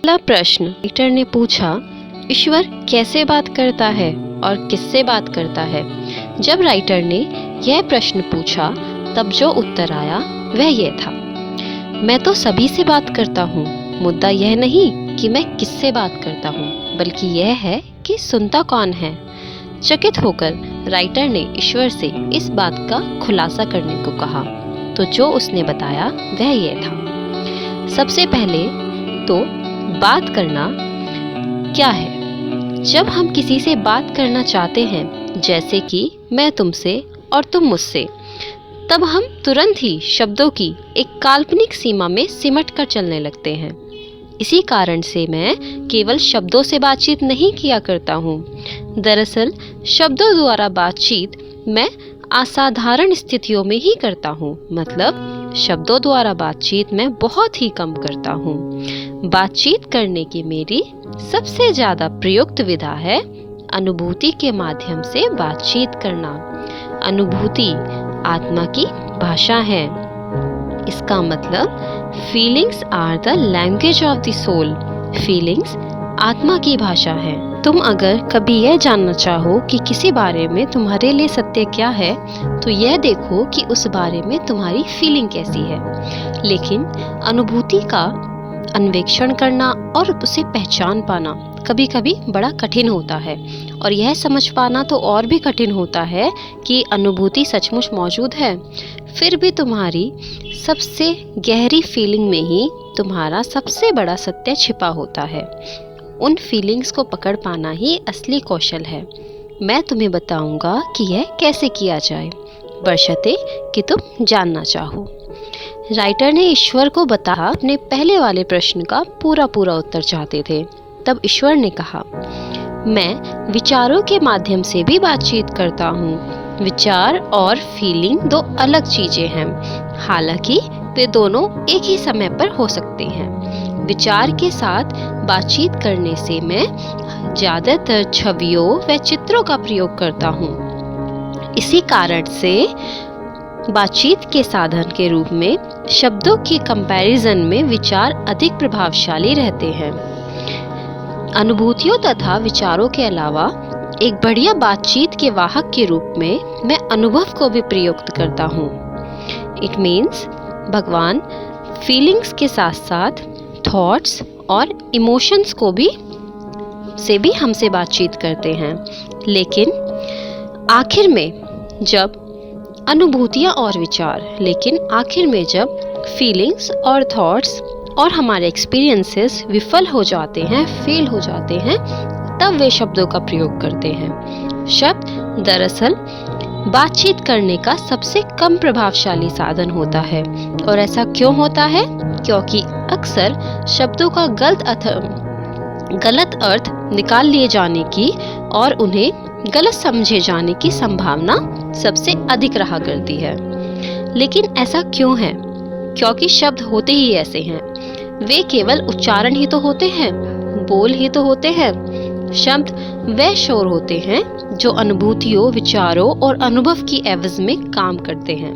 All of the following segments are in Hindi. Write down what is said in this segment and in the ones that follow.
पहला प्रश्न राइटर ने पूछा, ईश्वर कैसे बात करता है और किससे बात करता है। जब राइटर ने यह प्रश्न पूछा तब जो उत्तर आया वह यह था, मैं तो सभी से बात करता हूँ। मुद्दा यह नहीं कि मैं किससे बात करता हूँ, बल्कि यह है कि सुनता कौन है। चकित होकर राइटर ने ईश्वर से इस बात का खुलासा करने को कहा, तो जो उसने बताया वह यह था। सबसे पहले तो बात करना क्या है। जब हम किसी से बात करना चाहते हैं, जैसे कि मैं तुमसे और तुम मुझसे, तब हम तुरंत ही शब्दों की एक काल्पनिक सीमा में सिमट कर चलने लगते हैं। इसी कारण से मैं केवल शब्दों से बातचीत नहीं किया करता हूँ। दरअसल शब्दों द्वारा बातचीत मैं असाधारण स्थितियों में ही करता हूँ। मतलब शब्दों द्वारा बातचीत मैं बहुत ही कम करता हूँ। बातचीत करने की मेरी सबसे ज्यादा प्रयुक्त विधा है अनुभूति के माध्यम से बातचीत करना। अनुभूति आत्मा की भाषा है। इसका मतलब feelings are the language of the soul. Feelings आत्मा की भाषा है। तुम अगर कभी यह जानना चाहो कि किसी बारे में तुम्हारे लिए सत्य क्या है, तो यह देखो कि उस बारे में तुम्हारी फीलिंग कैसी है। लेकिन अनुभूति का अन्वेषण करना और उसे पहचान पाना कभी कभी बड़ा कठिन होता है, और यह समझ पाना तो और भी कठिन होता है कि अनुभूति सचमुच मौजूद है। फिर भी तुम्हारी सबसे गहरी फीलिंग में ही तुम्हारा सबसे बड़ा सत्य छिपा होता है। उन फीलिंग्स को पकड़ पाना ही असली कौशल है। मैं तुम्हें बताऊंगा कि यह कैसे किया जाए, बशर्ते कि तुम जानना चाहो। राइटर ने ईश्वर को बताया अपने पहले वाले प्रश्न का पूरा उत्तर चाहते थे। तब ईश्वर ने कहा, मैं विचारों के माध्यम से भी बातचीत करता हूँ। विचार और फीलिंग दो अलग चीजें हैं, हालांकि वे दोनों एक ही समय पर हो सकते हैं। विचार के साथ बातचीत करने से मैं ज्यादातर छवियों व चित्रों का प्रयोग करता हूँ। इसी कारण से बातचीत के साधन के रूप में शब्दों की कंपैरिजन में विचार अधिक प्रभावशाली रहते हैं। अनुभूतियों तथा विचारों के अलावा एक बढ़िया बातचीत के वाहक के रूप में मैं अनुभव को भी प्रयुक्त करता हूँ। इट मीन्स भगवान फीलिंग्स के साथ साथ थॉट्स और इमोशंस को भी हमसे बातचीत करते हैं। लेकिन आखिर में जब फीलिंग्स और थॉट्स और हमारे एक्सपीरियंसेस विफल हो जाते हैं, फेल हो जाते हैं, तब वे शब्दों का प्रयोग करते हैं। शब्द दरअसल बातचीत करने का सबसे कम प्रभावशाली साधन होता है। और ऐसा क्यों होता है? क्योंकि अक्सर शब्दों का गलत अर्थ निकाल लिए जाने की और उन्हें गलत समझे जाने की संभावना सबसे अधिक रहा करती है। लेकिन ऐसा क्यों है? क्योंकि शब्द होते ही ऐसे हैं। वे केवल उच्चारण ही तो होते हैं, बोल ही तो होते हैं। शब्द वे शोर होते हैं जो अनुभूतियों, विचारों और अनुभव की एवज में काम करते हैं।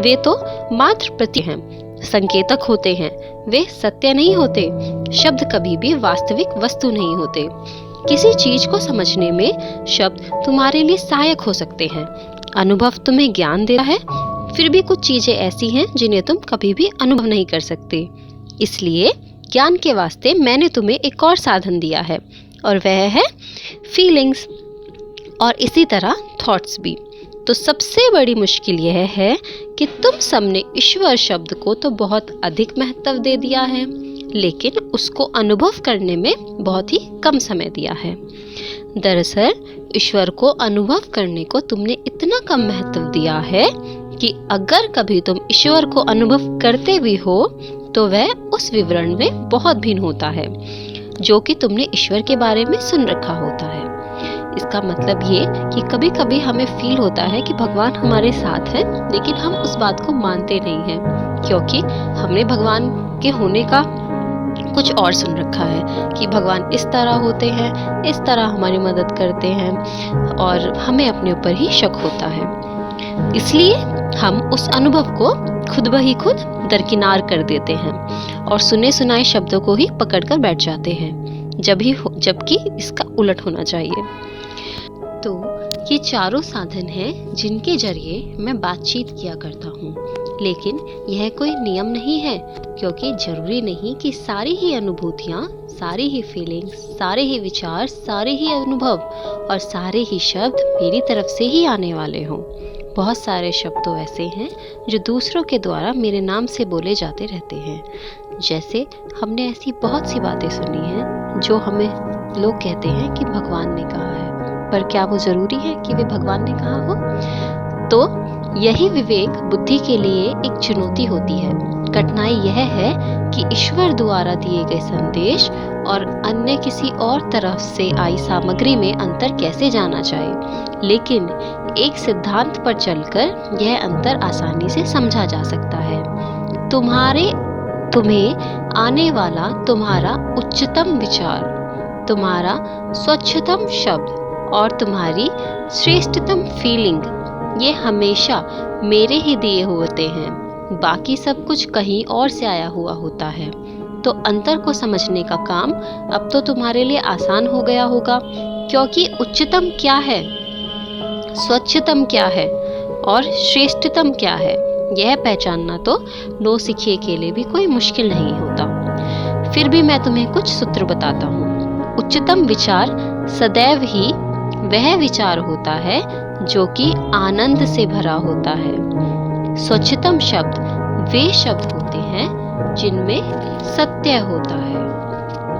वे तो मात्र प्रतीक हैं, संकेतक होते हैं, वे सत्य नहीं होते। शब्द कभी भी वास्तविक वस्तु नहीं होते। किसी चीज को समझने में शब्द तुम्हारे लिए सहायक हो सकते हैं। अनुभव तुम्हें ज्ञान देता है, फिर भी कुछ चीजें ऐसी हैं जिन्हें तुम कभी भी अनुभव नहीं कर सकते। इसलिए ज्ञान के वास्ते मैंने तुम्हें एक और साधन दिया है, और वह है फीलिंग्स, और इसी तरह थॉट्स भी। तो सबसे बड़ी मुश्किल यह है कि तुम सबने ईश्वर शब्द को तो बहुत अधिक महत्व दे दिया है, लेकिन उसको अनुभव करने में बहुत ही कम समय दिया है। दरअसल ईश्वर को अनुभव करने को तुमने इतना कम महत्व दिया है कि अगर कभी तुम ईश्वर को अनुभव करते भी हो तो वह उस विवरण में बहुत भिन्न होता है जो कि तुमने ईश्वर के बारे में सुन रखा होता है। इसका मतलब ये कि कभी कभी हमें फील होता है कि भगवान हमारे साथ है, लेकिन हम उस बात को मानते नहीं हैं, क्योंकि हमने भगवान के होने का कुछ और सुन रखा है कि भगवान इस तरह होते हैं, इस तरह हमारी मदद करते हैं, और हमें अपने ऊपर ही शक होता है। इसलिए हम उस अनुभव को खुद ब ही खुद दरकिनार कर देते हैं और सुने सुनाए शब्दों को ही पकड़कर बैठ जाते हैं, जबकि इसका उलट होना चाहिए। तो ये चारों साधन हैं जिनके जरिए मैं बातचीत किया करता हूँ, लेकिन यह कोई नियम नहीं है, क्योंकि जरूरी नहीं कि सारी ही अनुभूतियाँ, सारी ही फीलिंग्स, सारे ही विचार, सारे ही अनुभव और सारे ही शब्द मेरी तरफ से ही आने वाले हों। बहुत सारे शब्द तो ऐसे हैं जो दूसरों के द्वारा मेरे नाम से बोले जाते रहते हैं। जैसे हमने ऐसी बहुत सी बातें सुनी हैं जो हमें लोग कहते हैं कि भगवान ने कहा है, पर क्या वो जरूरी है कि वे भगवान ने कहा हो? तो यही विवेक बुद्धि के लिए एक चुनौती होती है। कठिनाई यह है कि ईश्वर द्वारा दिए गए संदेश और अन्य किसी और तरफ से आई सामग्री में अंतर कैसे जाना जाए, लेकिन एक सिद्धांत पर चलकर यह अंतर आसानी से समझा जा सकता है। तुम्हें आने वाला तुम्हारा उच्चतम विचार, तुम्हारा स्वच्छतम शब्द और तुम्हारी श्रेष्ठतम फीलिंग, ये हमेशा मेरे ही दिए होते हैं। बाकी सब कुछ कहीं और से आया हुआ होता है। तो अंतर को समझने का काम अब तो तुम्हारे लिए आसान हो गया होगा, क्योंकि उच्चतम क्या है, स्वच्छतम क्या है और श्रेष्ठतम क्या है, यह पहचानना तो नौसिखिए के लिए भी कोई मुश्किल नहीं होता। फिर भी मैं तुम्हें कुछ सूत्र बताता हूँ। उच्चतम विचार सदैव ही वह विचार होता है जो कि आनंद से भरा होता है। स्वच्छतम शब्द वे शब्द होते हैं जिनमें सत्य होता है,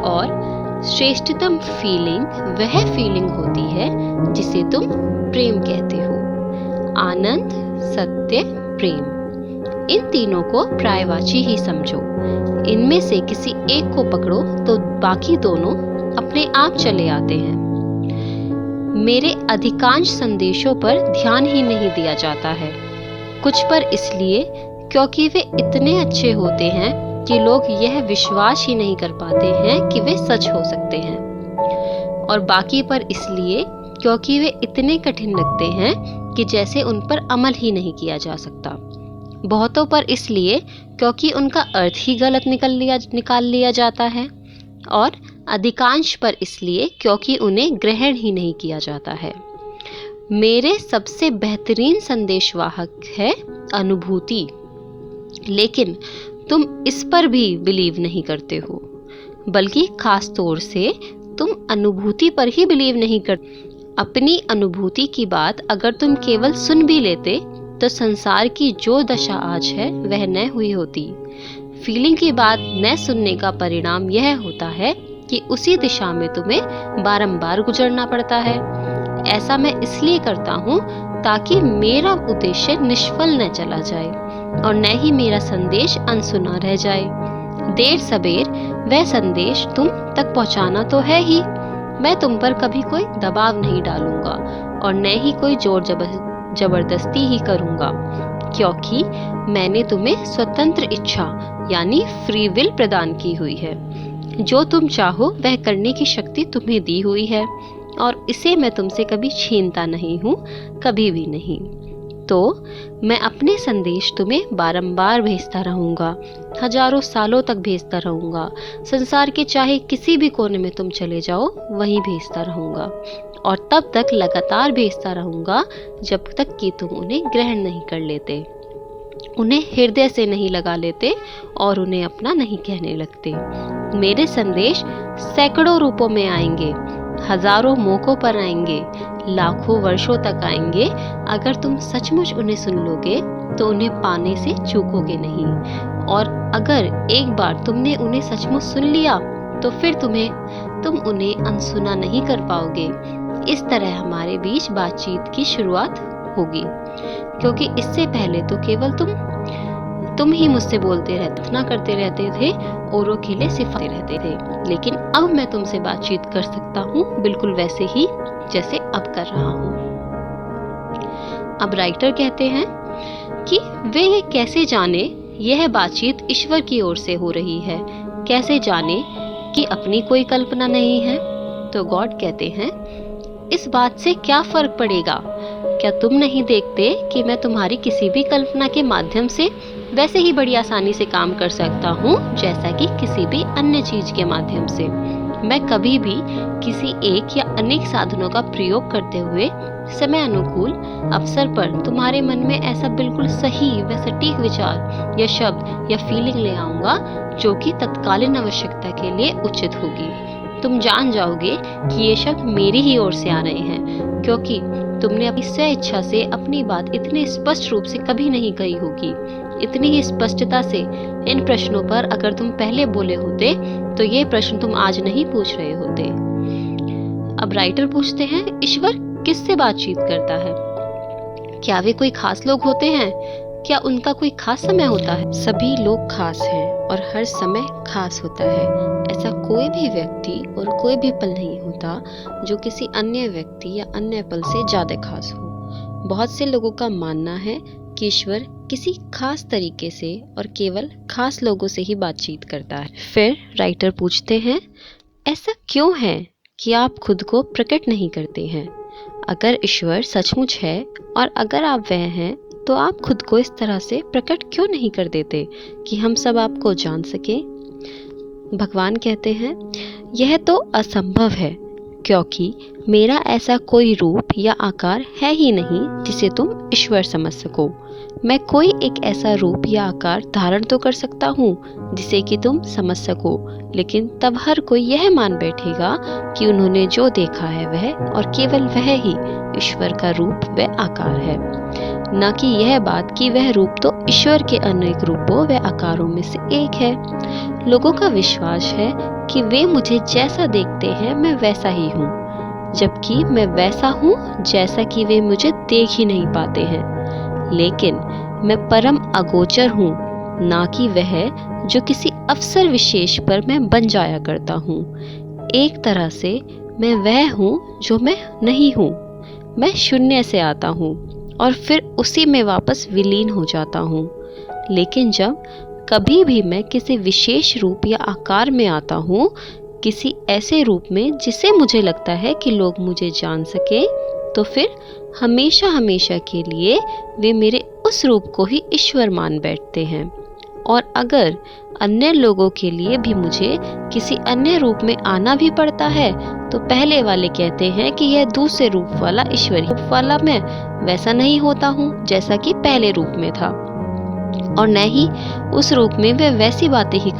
और श्रेष्ठतम फीलिंग वह फीलिंग होती है जिसे तुम प्रेम कहते हो। आनंद, सत्य, प्रेम, इन तीनों को पर्यायवाची ही समझो। इनमें से किसी एक को पकड़ो तो बाकी दोनों अपने आप चले आते हैं। मेरे अधिकांश संदेशों पर ध्यान ही नहीं दिया जाता है। कुछ पर इसलिए क्योंकि वे इतने अच्छे होते हैं कि लोग यह विश्वास ही नहीं कर पाते हैं कि वे सच हो सकते हैं, और बाकी पर इसलिए क्योंकि वे इतने कठिन लगते हैं कि जैसे उन पर अमल ही नहीं किया जा सकता। बहुतों पर इसलिए क्योंकि उनका अर्थ ही गलत निकाल लिया जाता है, और अधिकांश पर इसलिए क्योंकि उन्हें ग्रहण ही नहीं किया जाता है। मेरे सबसे बेहतरीन संदेशवाहक है अनुभूति, लेकिन तुम इस पर भी बिलीव नहीं करते हो, बल्कि खास तौर से तुम अनुभूति पर ही बिलीव नहीं करते। अपनी अनुभूति की बात अगर तुम केवल सुन भी लेते तो संसार की जो दशा आज है वह न हुई होती। फीलिंग की बात न सुनने का परिणाम यह होता है कि उसी दिशा में तुम्हें बारंबार गुजरना पड़ता है। ऐसा मैं इसलिए करता हूँ ताकि मेरा उद्देश्य निष्फल न चला जाए और न ही मेरा संदेश अनसुना रह जाए। देर सबेर वह संदेश तुम तक पहुँचाना तो है ही। मैं तुम पर कभी कोई दबाव नहीं डालूंगा और न ही कोई जोर जबरदस्ती ही करूंगा, क्योंकि मैंने तुम्हें स्वतंत्र इच्छा यानी फ्री विल प्रदान की हुई है। जो तुम चाहो वह करने की शक्ति तुम्हें दी हुई है, और इसे मैं तुमसे कभी छीनता नहीं हूँ, कभी भी नहीं। तो मैं अपने संदेश तुम्हें बारंबार भेजता रहूँगा, हजारों सालों तक भेजता रहूँगा। संसार के चाहे किसी भी कोने में तुम चले जाओ वहीं भेजता रहूँगा, और तब तक लगातार भेजता रहूँगा जब तक कि तुम उन्हें ग्रहण नहीं कर लेते, उन्हें हृदय से नहीं लगा लेते और उन्हें अपना नहीं कहने लगते। मेरे संदेश सैकड़ों रूपों में आएंगे, हजारों मौकों पर आएंगे, लाखों वर्षों तक आएंगे। अगर तुम सचमुच उन्हें सुन लोगे तो उन्हें पाने से चूकोगे नहीं, और अगर एक बार तुमने उन्हें सचमुच सुन लिया तो फिर तुम उन्हें अनसुना नहीं कर पाओगे। इस तरह हमारे बीच बातचीत की शुरुआत होगी, क्योंकि इससे पहले तो केवल तुम ही मुझसे बोलते करते रहते थे, औरों के लिए सिफाते रहते थे। लेकिन अब मैं तुमसे बातचीत कर सकता हूँ बिल्कुल वैसे ही जैसे अब कर रहा हूँ। अब राइटर कहते हैं कि वे ये कैसे जाने यह बातचीत ईश्वर की ओर से हो रही है, कैसे जाने कि अपनी कोई कल्पना नहीं है। तो गॉड कहते हैं, इस बात से क्या फर्क पड़ेगा? क्या तुम नहीं देखते कि मैं तुम्हारी किसी भी कल्पना के माध्यम से वैसे ही बड़ी आसानी से काम कर सकता हूँ जैसा कि किसी भी अन्य चीज के माध्यम से। मैं कभी भी किसी एक या अनेक साधनों का प्रयोग करते हुए समय अनुकूल अवसर पर तुम्हारे मन में ऐसा बिल्कुल सही व सटीक विचार या शब्द या फीलिंग ले आऊंगा जो कि तत्कालीन आवश्यकता के लिए उचित होगी। तुम जान जाओगे कि ये शब्द मेरी ही ओर से आ रहे हैं, क्योंकि तुमने अपनी स्व इच्छा से अपनी बात इतने स्पष्ट रूप से कभी नहीं कही होगी। इतनी ही स्पष्टता से इन प्रश्नों पर अगर तुम पहले बोले होते तो ये प्रश्न तुम आज नहीं पूछ रहे होते। अब राइटर पूछते हैं, ईश्वर किससे बातचीत करता है? क्या वे कोई खास लोग होते हैं? क्या उनका कोई खास समय होता है? सभी लोग खास हैं और हर समय खास होता है। ऐसा कोई भी व्यक्ति और कोई भी पल नहीं होता जो किसी अन्य व्यक्ति या अन्य पल से ज्यादा खास हो। बहुत से लोगों का मानना है कि ईश्वर किसी खास तरीके से और केवल खास लोगों से ही बातचीत करता है। फिर राइटर पूछते हैं, ऐसा क्यों है कि आप खुद को प्रकट नहीं करते हैं? अगर ईश्वर सचमुच है और अगर आप वह हैं तो आप खुद को इस तरह से प्रकट क्यों नहीं कर देते कि हम सब आपको जान सके? भगवान कहते हैं, यह तो असंभव है, क्योंकि मेरा ऐसा कोई रूप या आकार है ही नहीं जिसे तुम ईश्वर समझ सको। मैं कोई एक ऐसा रूप या आकार धारण तो कर सकता हूँ जिसे कि तुम समझ सको, लेकिन तब हर कोई यह मान बैठेगा कि उन्होंने जो देखा है वह और केवल वह ही ईश्वर का रूप व आकार है, न कि यह बात कि वह रूप तो ईश्वर के अनेक रूपों व आकारों में से एक है। लोगों का विश्वास है कि वे मुझे जैसा देखते हैं मैं वैसा ही हूँ, जबकि मैं वैसा हूँ जैसा कि वे मुझे देख ही नहीं पाते हैं। लेकिन मैं परम अगोचर हूँ, ना कि वह जो किसी अवसर विशेष पर मैं बन जाया करता हूँ। एक तरह से मैं वह हूँ जो मैं नहीं हूँ। मैं शून्य से आता हूँ और फिर उसी में वापस विलीन हो जाता हूँ। लेकिन जब कभी भी मैं किसी विशेष रूप या आकार में आता हूँ, किसी ऐसे रूप में जिसे मुझे लगता है कि लोग मुझे जान सके, तो फिर हमेशा हमेशा के लिए वे मेरे उस रूप को ही ईश्वर मान बैठते हैं। और अगर अन्य लोगों के लिए भी मुझे किसी अन्य रूप में आना भी पड़ता है तो पहले वाले कहते हैं कि यह दूसरे रूप वाला ईश्वरी रूप वाला मैं वैसा नहीं होता हूँ जैसा कि पहले रूप में था, और न ही उस रूप में मैं वैसी बातें ही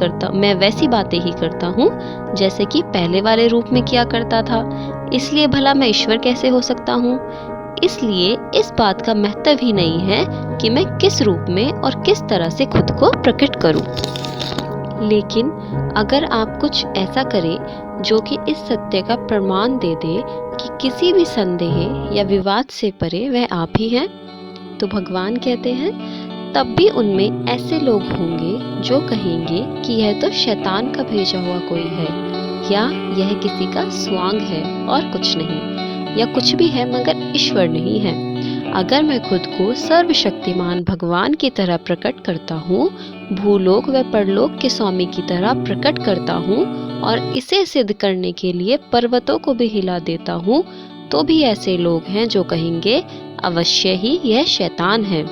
करता हूँ जैसे कि पहले वाले रूप में किया करता था। इसलिए भला मैं ईश्वर कैसे हो सकता हूँ? इसलिए इस बात का महत्व ही नहीं है कि मैं किस रूप में और किस तरह से खुद को प्रकट करूं। लेकिन अगर आप कुछ ऐसा करें जो कि इस सत्य का प्रमाण दे दे कि किसी भी संदेह या विवाद से परे वह आप ही हैं, तो भगवान कहते हैं, तब भी उनमें ऐसे लोग होंगे जो कहेंगे कि यह तो शैतान का भेजा हुआ कोई है, या यह किसी का स्वांग है और कुछ नहीं, या कुछ भी है मगर ईश्वर नहीं है। अगर मैं खुद को सर्वशक्तिमान भगवान की तरह प्रकट करता हूँ, भूलोक व परलोक के स्वामी की तरह प्रकट करता हूँ और इसे सिद्ध करने के लिए पर्वतों को भी हिला देता हूँ, तो भी ऐसे लोग हैं जो कहेंगे अवश्य ही यह शैतान है।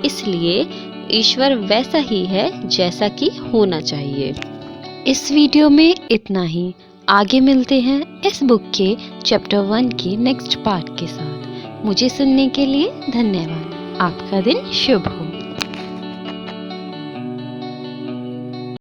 इसलिए ईश्वर वैसा ही है जैसा कि होना चाहिए। इस वीडियो में इतना ही। आगे मिलते हैं इस बुक के चैप्टर 1 के नेक्स्ट पार्ट के साथ। मुझे सुनने के लिए धन्यवाद। आपका दिन शुभ हो।